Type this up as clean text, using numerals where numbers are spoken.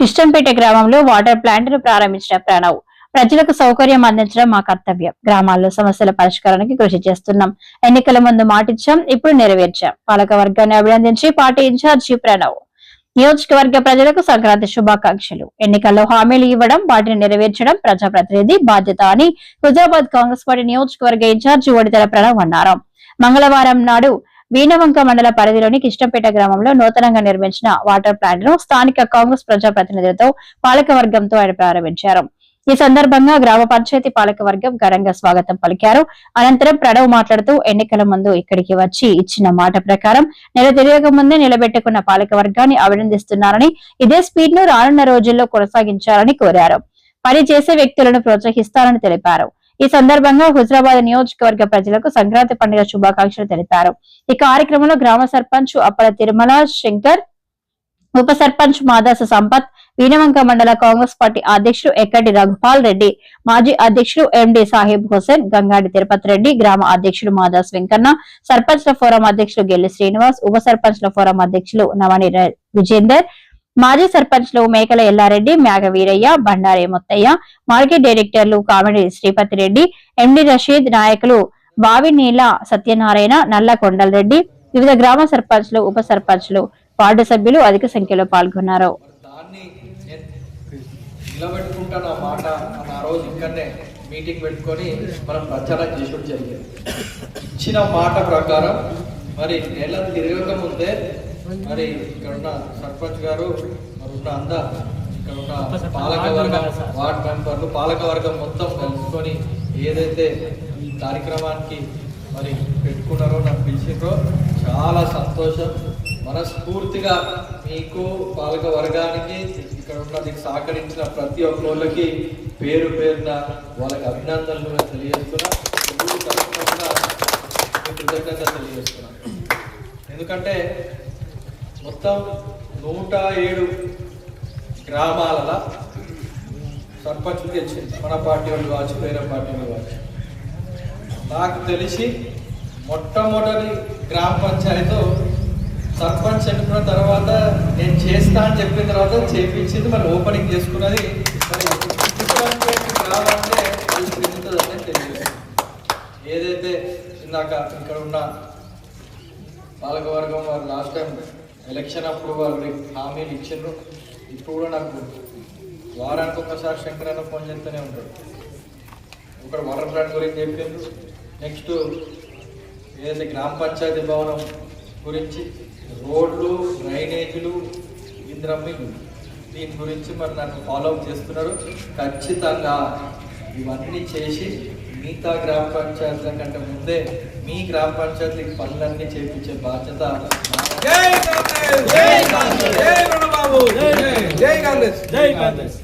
కిష్టంపేట గ్రామంలో water plant ను ప్రారంభించిన ప్రణవ్. ప్రజలకు సౌకర్యం అందించడం మా కర్తవ్యం. గ్రామాల్లో సమస్యల పరిష్కారానికి కృషి చేస్తున్నాం. ఎన్నికల ముందు మాటిచ్చాం, ఇప్పుడు నెరవేర్చాం. పాలక వర్గాన్ని అభినందించి పార్టీ ఇన్ఛార్జి ప్రణవ్. నియోజకవర్గ ప్రజలకు సంక్రాంతి శుభాకాంక్షలు. ఎన్నికల్లో హామీలు ఇవ్వడం, వాటిని నెరవేర్చడం ప్రజాప్రతినిధి బాధ్యత అని హుజరాబాద్ కాంగ్రెస్ పార్టీ నియోజకవర్గ ఇన్ఛార్జి ఒడితల ప్రణవ్ అన్నారు. మంగళవారం నాడు వీణవంక మండల పరిధిలోని కిష్టంపేట గ్రామంలో నూతనంగా నిర్మించిన వాటర్ ప్లాంట్ ను స్థానిక కాంగ్రెస్ ప్రజాప్రతినిధులతో పాలకవర్గంతో ఆయన ప్రారంభించారు. ఈ సందర్భంగా గ్రామ పంచాయతీ పాలకవర్గం ఘనంగా స్వాగతం పలికారు. అనంతరం ప్రణవ్ మాట్లాడుతూ ఎన్నికల ముందు ఇక్కడికి వచ్చి ఇచ్చిన మాట ప్రకారం నెల తిరగక ముందే నిలబెట్టుకున్న పాలకవర్గాన్ని అభినందిస్తున్నారని, ఇదే స్పీడ్ ను రానున్న రోజుల్లో కొనసాగించాలని కోరారు. పని చేసే వ్యక్తులను ప్రోత్సహిస్తారని తెలిపారు. ఈ సందర్భంగా హుజరాబాద్ నియోజకవర్గ ప్రజలకు సంక్రాంతి పండుగ శుభాకాంక్షలు తెలిపారు. ఈ కార్యక్రమంలో గ్రామ సర్పంచ్ అప్పల తిరుమల శంకర్, ఉప సర్పంచ్ మాదాస సంపత్, వీణవంక మండల కాంగ్రెస్ పార్టీ అధ్యక్షుడు ఎక్కడి రఘుపాల్ రెడ్డి, మాజీ అధ్యక్షుడు ఎండి సాహిబ్ హుసేన్, గంగాడి తిరుపతి రెడ్డి, గ్రామ అధ్యక్షుడు మాదాస్ వెంకన్న, సర్పంచ్ల ఫోరం అధ్యక్షుడు గెల్లి శ్రీనివాస్, ఉప సర్పంచ్ల ఫోరం అధ్యక్షులు నవని విజేందర్, మాజీ సర్పంచ్లు మేకల ఎల్లారెడ్డి, మేఘ వీరయ్య, బండారే ముత్తయ్య, మార్కెట్ డైరెక్టర్లు కామెడీ శ్రీపతి రెడ్డి, ఎండి రషీద్, నాయకులు బావినీల సత్యనారాయణ, నల్ల కొండలరెడ్డి, వివిధ గ్రామ సర్పంచ్లు, ఉప సర్పంచ్లు, వార్డు సభ్యులు అధిక సంఖ్యలో పాల్గొన్నారు. మీటింగ్ పెట్టుకొని మనం ప్రచారం చేసుడు జరిగింది. ఇచ్చిన మాట ప్రకారం మరి నెల తిరగక ముందే మరి ఇక్కడ ఉన్న సర్పంచ్ గారు మరి ఉన్న ఇక్కడ ఉన్న పాలకవర్గం, వార్డ్ మెంబర్లు, పాలకవర్గం మొత్తం కలుసుకొని ఏదైతే ఈ కార్యక్రమానికి మరి పెట్టుకున్నారో, నాకు పిలిచిండ్రో చాలా సంతోషం. మనస్ఫూర్తిగా మీకు, పాలక వర్గానికి, ఇక్కడ ఉన్న దీనికి సహకరించిన ప్రతి ఒక్కరికి పేరు పేరున వాళ్ళకి అభినందనలు తెలియజేస్తున్నా, కృతజ్ఞత తెలియజేస్తున్నా. ఎందుకంటే మొత్తం 107 గ్రామాలలో సర్పంచ్లు తెచ్చింది. మన పార్టీ వాళ్ళు కావచ్చు, వేరే పార్టీ వాళ్ళు కావచ్చు. నాకు తెలిసి మొట్టమొదటి గ్రామ పంచాయతీ సర్పంచ్ ఎన్నుకున్న తర్వాత నేను చేస్తా అని చెప్పిన తర్వాత చేపించింది, మరి ఓపెనింగ్ చేసుకున్నది గ్రామంటే అది పెరుగుతుందని తెలియదు. ఏదైతే ఇందాక ఇక్కడ ఉన్న పాలకవర్గం వారు లాస్ట్ టైం ఎలక్షన్ అప్పుడు వాళ్ళు హామీలు ఇచ్చిండ్రు. ఇప్పుడు కూడా నాకు వారానికి ఒకసారి శంకరన్న ఫోన్ చేస్తూనే ఉంటాడు. ఒకటి వాటర్ ప్లాంట్ గురించి చెప్పిండ్రు. నెక్స్ట్ ఏదైతే గ్రామ పంచాయతీ భవనం గురించి, రోడ్లు, డ్రైనేజీలు, ఇంద్రమ్మిలు, దీని గురించి మరి నన్ను ఫాలోఅప్ చేస్తున్నారు. ఖచ్చితంగా ఇవన్నీ చేసి మిగతా గ్రామ పంచాయతీల కంటే ముందే మీ గ్రామ పంచాయతీకి పనులన్నీ చేయించే బాధ్యత. జై కాంగ్రెస్, జై కాంగ్రెస్, జై కాంగ్రెస్.